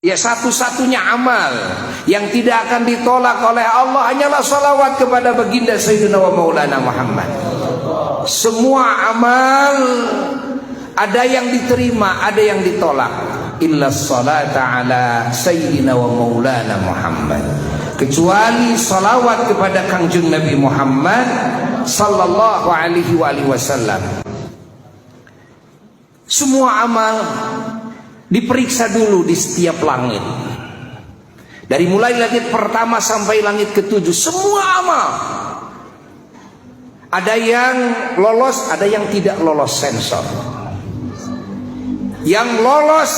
Ya, satu-satunya amal yang tidak akan ditolak oleh Allah hanyalah salawat kepada baginda Sayyidina wa Maulana Muhammad. Semua amal ada yang diterima, ada yang ditolak. Illa salata ala Sayyidina wa Maulana Muhammad, kecuali salawat kepada Kangjeng Nabi Muhammad sallallahu alaihi wasallam. Semua amal diperiksa dulu di setiap langit. Dari mulai langit pertama sampai langit ketujuh, semua amal. Ada yang lolos, ada yang tidak lolos sensor. Yang lolos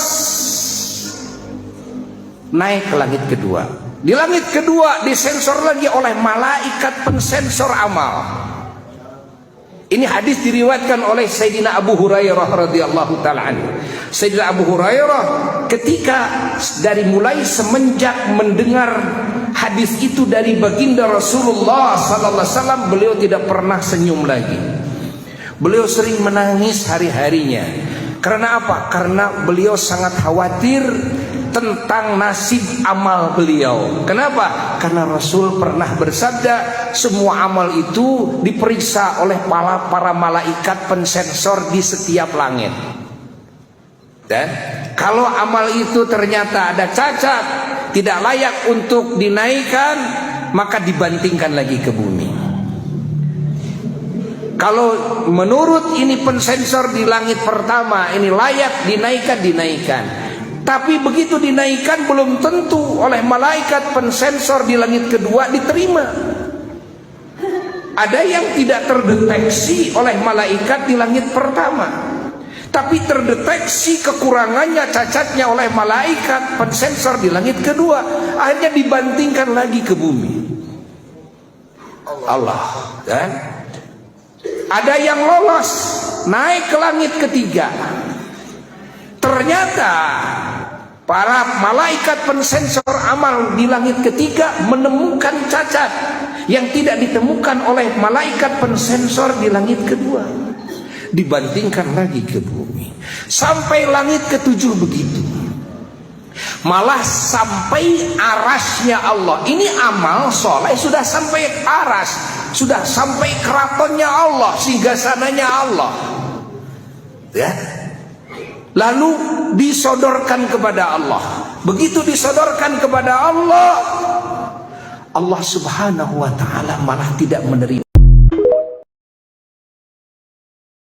naik ke langit kedua. Di langit kedua disensor lagi oleh malaikat pensensor amal. Ini hadis diriwayatkan oleh Sayyidina Abu Hurairah radhiyallahu taala anhu. Sayyidina Abu Hurairah ketika dari mulai semenjak mendengar hadis itu dari baginda Rasulullah sallallahu alaihi wasallam, beliau tidak pernah senyum lagi. Beliau sering menangis hari-harinya. Karena apa? Karena beliau sangat khawatir tentang nasib amal beliau. Kenapa? Karena Rasul pernah bersabda, semua amal itu diperiksa oleh para malaikat pensensor di setiap langit. Dan kalau amal itu ternyata ada cacat, tidak layak untuk dinaikkan, maka dibantingkan lagi ke bumi. Kalau menurut ini pensensor di langit pertama, ini layak dinaikkan. Tapi begitu dinaikkan belum tentu oleh malaikat pensensor di langit kedua diterima. Ada yang tidak terdeteksi oleh malaikat di langit pertama, tapi terdeteksi kekurangannya, cacatnya oleh malaikat pensensor di langit kedua. Akhirnya dibantingkan lagi ke bumi. Allah. Dan ada yang lolos naik ke langit ketiga. Ternyata para malaikat pensensor amal di langit ketiga menemukan cacat yang tidak ditemukan oleh malaikat pensensor di langit kedua. Dibantingkan lagi ke bumi. Sampai langit ketujuh begitu. Malah sampai arasnya Allah. Ini amal soleh sudah sampai aras, sudah sampai keratonnya Allah, singgasananya Allah. Ya. Lalu disodorkan kepada Allah. Begitu disodorkan kepada Allah, Allah subhanahu wa ta'ala malah tidak menerima.